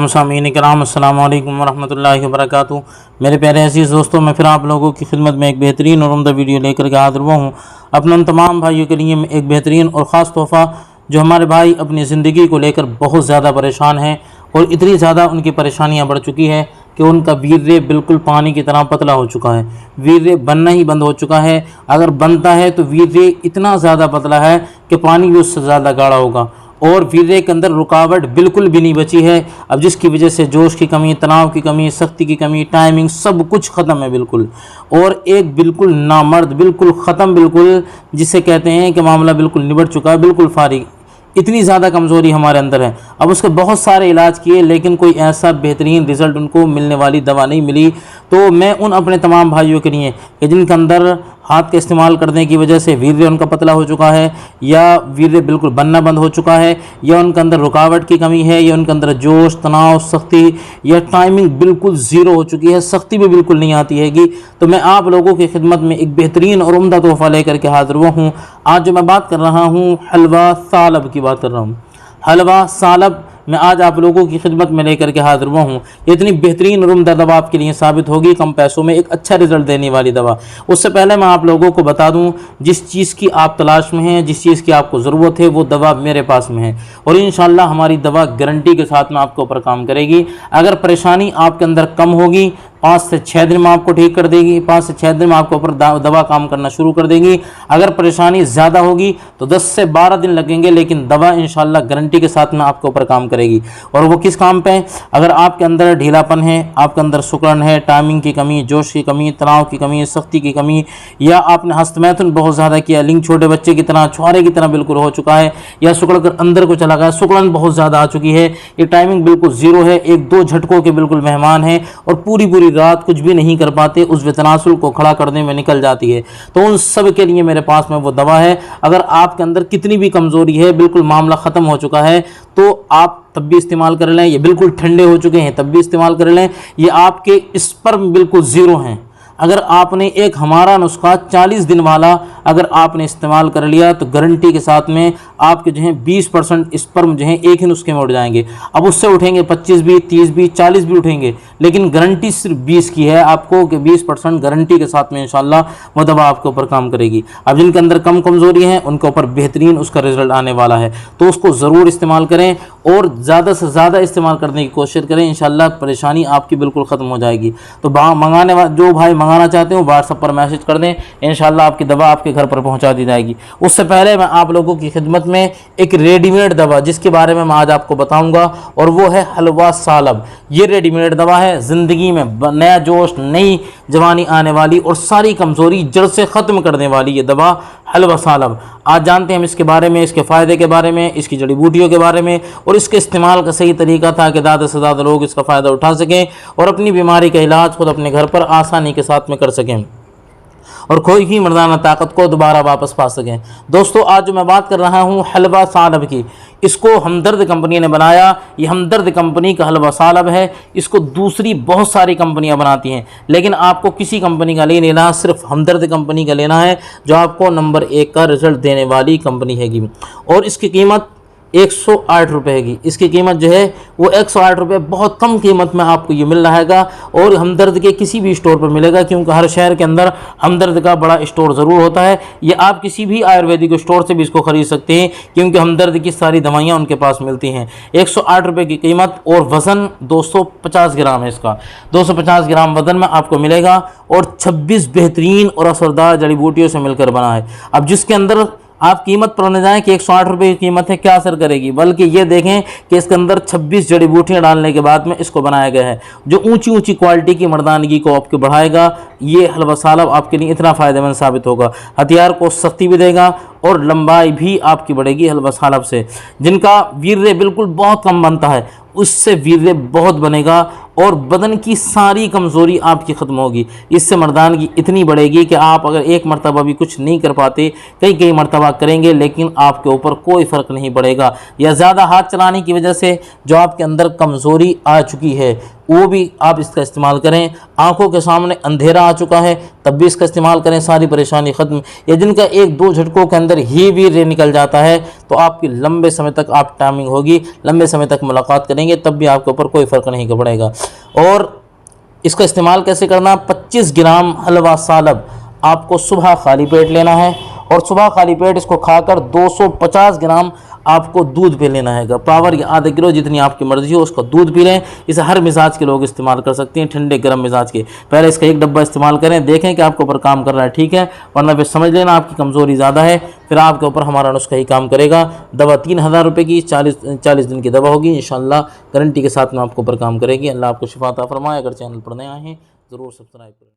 सामीन कराम अस्सलाम वालेकुम वरहमतुल्लाहि वबरकातुहू। मेरे प्यारे अज़ीज़ दोस्तों, मैं फिर आप लोगों की खिदमत में एक बेहतरीन और उम्दा वीडियो लेकर के हाज़िर हुआ हूँ। अपने उन तमाम भाइयों के लिए एक बेहतरीन और ख़ास तोहफ़ा, जो हमारे भाई अपनी ज़िंदगी को लेकर बहुत ज़्यादा परेशान हैं और इतनी ज़्यादा उनकी परेशानियाँ बढ़ चुकी है कि उनका वीर्य बिल्कुल पानी की तरह पतला हो चुका है। वीर्य बनना ही बंद हो चुका है। अगर बनता है तो वीर्य इतना ज़्यादा पतला है कि पानी भी उससे ज़्यादा गाढ़ा होगा और वीर्य के अंदर रुकावट बिल्कुल भी नहीं बची है। अब जिसकी वजह से जोश की कमी, तनाव की कमी, सख्ती की कमी, टाइमिंग सब कुछ ख़त्म है बिल्कुल। और एक बिल्कुल नामर्द, बिल्कुल ख़त्म, बिल्कुल जिसे कहते हैं कि मामला बिल्कुल निबट चुका है, बिल्कुल फारिग। इतनी ज़्यादा कमज़ोरी हमारे अंदर है। अब उसके बहुत सारे इलाज किए लेकिन कोई ऐसा बेहतरीन रिज़ल्ट उनको मिलने वाली दवा नहीं मिली। तो मैं उन अपने तमाम भाइयों के लिए कि जिनके अंदर हाथ का इस्तेमाल करने की वजह से वीर्य उनका पतला हो चुका है, या वीर्य बिल्कुल बनना बंद हो चुका है, या उनके अंदर रुकावट की कमी है, या उनके अंदर जोश, तनाव, सख्ती या टाइमिंग बिल्कुल ज़ीरो हो चुकी है, सख्ती भी बिल्कुल नहीं आती हैगी, तो मैं आप लोगों की खिदमत में एक बेहतरीन और उम्दा तोहफ़ा लेकर के हाज़िर हुआ हूँ। आज जो मैं बात कर रहा हूँ हलवा सालब की बात कर रहा हूँ। हलवा सालब मैं आज आप लोगों की खिदमत में लेकर के हाज़िर हुआ हूँ। इतनी बेहतरीन और उम्दा दवा आपके लिए साबित होगी, कम पैसों में एक अच्छा रिजल्ट देने वाली दवा। उससे पहले मैं आप लोगों को बता दूँ, जिस चीज़ की आप तलाश में हैं, जिस चीज़ की आपको ज़रूरत है, वो दवा मेरे पास में है और इंशाअल्लाह हमारी दवा गारंटी के साथ में आपके ऊपर काम करेगी। अगर परेशानी आपके अंदर कम होगी, 5 से 6 दिन में आपको ठीक कर देगी। 5 से 6 दिन में आपके ऊपर दवा काम करना शुरू कर देगी। अगर परेशानी ज़्यादा होगी तो 10 से 12 दिन लगेंगे, लेकिन दवा इंशाल्लाह गारंटी के साथ में आपके ऊपर काम करेगी। और वो किस काम पे? अगर आपके अंदर ढीलापन है, आपके अंदर सिकुड़न है, टाइमिंग की कमी, जोश की कमी, तनाव की कमी, सख्ती की कमी, या आपने हस्तमैथुन बहुत ज़्यादा किया, लिंग छोटे बच्चे की तरह, छुआरे की तरह बिल्कुल हो चुका है, या सिकुड़ कर अंदर को चला गया, सिकुड़न बहुत ज़्यादा आ चुकी है, ये टाइमिंग बिल्कुल ज़ीरो है, 1-2 झटकों के बिल्कुल मेहमान है और पूरी रात कुछ भी नहीं कर पाते, उस तनासुल को खड़ा करने में निकल जाती है, तो उन सब के लिए मेरे पास में वो दवा है। अगर आपके अंदर कितनी भी कमज़ोरी है, बिल्कुल मामला ख़त्म हो चुका है, तो आप तब भी इस्तेमाल कर लें। ये बिल्कुल ठंडे हो चुके हैं तब भी इस्तेमाल कर लें। ये आपके स्पर्म बिल्कुल ज़ीरो हैं। अगर आपने एक हमारा नुस्खा 40 दिन वाला अगर आपने इस्तेमाल कर लिया तो गारंटी के साथ में आपके जो है 20% स्पर्म जो है एक ही नुस्खे में उठ जाएंगे। अब उससे उठेंगे 25 भी, 30 भी, 40 भी उठेंगे, लेकिन गारंटी सिर्फ 20 की है आपको कि 20% गारंटी के साथ में इंशाल्लाह वो दवा आपके ऊपर काम करेगी। अब जिनके अंदर कम कमज़ोरी है उनके ऊपर बेहतरीन उसका रिजल्ट आने वाला है, तो उसको ज़रूर इस्तेमाल करें और ज़्यादा से ज़्यादा इस्तेमाल करने की कोशिश करें। इंशाल्लाह परेशानी आपकी बिल्कुल ख़त्म हो जाएगी। तो मंगाने वाले जो भाई मंगाना चाहते हो व्हाट्सएप पर मैसेज कर दें, इंशाल्लाह आपकी दवा आपके घर पर पहुंचा दी जाएगी। उससे पहले मैं आप लोगों की खिदमत में एक रेडीमेड दवा जिसके बारे में मैं आज आपको बताऊंगा, और वो है हलवा सालब। ये रेडीमेड दवा है, ज़िंदगी में नया जोश, नई जवानी आने वाली और सारी कमज़ोरी जड़ से ख़त्म करने वाली ये दवा हलवा सालब। आज जानते हैं हम इसके बारे में, इसके फ़ायदे के बारे में, इसकी जड़ी बूटियों के बारे में और इसके इस्तेमाल का सही तरीका, ताकि ज़्यादा से ज़्यादा लोग इसका फ़ायदा उठा सकें और अपनी बीमारी का इलाज खुद अपने घर पर आसानी के साथ में कर सकें और खोई हुई मर्दाना ताकत को दोबारा वापस पा सकें। दोस्तों, आज जो मैं बात कर रहा हूँ हलवा सालब की, इसको हमदर्द कंपनी ने बनाया। ये हमदर्द कंपनी का हलवा सालब है। इसको दूसरी बहुत सारी कंपनियां बनाती हैं, लेकिन आपको किसी कंपनी का नहीं लेना, सिर्फ हमदर्द कंपनी का लेना है, जो आपको नंबर 1 का रिजल्ट देने वाली कंपनी हैगी। और इसकी कीमत 108 रुपये की, इसकी कीमत जो है वो 108 रुपये, बहुत कम कीमत में आपको ये मिल रहा है और हमदर्द के किसी भी स्टोर पर मिलेगा, क्योंकि हर शहर के अंदर हमदर्द का बड़ा स्टोर ज़रूर होता है। ये आप किसी भी आयुर्वेदिक स्टोर से भी इसको ख़रीद सकते हैं, क्योंकि हमदर्द की सारी दवाइयाँ उनके पास मिलती हैं। 108 रुपये की कीमत और वज़न 250 ग्राम है। इसका 250 ग्राम वज़न में आपको मिलेगा और 26 बेहतरीन और असरदार जड़ी बूटियों से मिलकर बना है। अब जिसके अंदर आप कीमत पर न जाएं कि 108 रुपये की कीमत है, क्या असर करेगी, बल्कि ये देखें कि इसके अंदर 26 जड़ी बूटियाँ डालने के बाद में इसको बनाया गया है, जो ऊंची ऊंची क्वालिटी की मर्दानगी को आपको बढ़ाएगा। ये हलवा सालब आपके लिए इतना फ़ायदेमंद साबित होगा, हथियार को सख्ती भी देगा और लंबाई भी आपकी बढ़ेगी हलवा सालब से। जिनका वीर्य बिल्कुल बहुत कम बनता है, उससे वीर्य बहुत बनेगा और बदन की सारी कमज़ोरी आपकी ख़त्म होगी। इससे मर्दानगी इतनी बढ़ेगी कि आप अगर एक मरतबा भी कुछ नहीं कर पाते, कई कई मरतबा करेंगे, लेकिन आपके ऊपर कोई फ़र्क नहीं पड़ेगा। या ज़्यादा हाथ चलाने की वजह से जो आपके अंदर कमज़ोरी आ चुकी है वो भी आप इसका इस्तेमाल करें। आंखों के सामने अंधेरा आ चुका है तब भी इसका इस्तेमाल करें, सारी परेशानी ख़त्म। या जिनका एक दो झटकों के अंदर ही वीर्य निकल जाता है तो आपकी लंबे समय तक आप टाइमिंग होगी, लंबे समय तक मुलाकात करेंगे, तब भी आपके ऊपर कोई फ़र्क नहीं पड़ेगा। और इसका इस्तेमाल कैसे करना, 25 ग्राम हलवा सालब आपको सुबह खाली पेट लेना है और सुबह खाली पेट इसको खाकर 250 ग्राम आपको दूध पी लेना है। पावर या आधा किलो जितनी आपकी मर्जी हो उसका दूध पी लें। इसे हर मिजाज के लोग इस्तेमाल कर सकते हैं, ठंडे गर्म मिजाज के। पहले इसका एक डब्बा इस्तेमाल करें, देखें कि आपके ऊपर काम कर रहा है, ठीक है, वरना फिर समझ लेना आपकी कमज़ोरी ज़्यादा है, फिर आपके ऊपर हमारा नुस्खा ही काम करेगा। दवा 3000 रुपये की 40 दिन की दवा होगी, इंशाल्लाह गारंटी के साथ में आपके ऊपर काम करेगी। अल्लाह आपको शिफा अता फरमाए। अगर चैनल पर नए आए हैं ज़रूर सब्सक्राइब करें।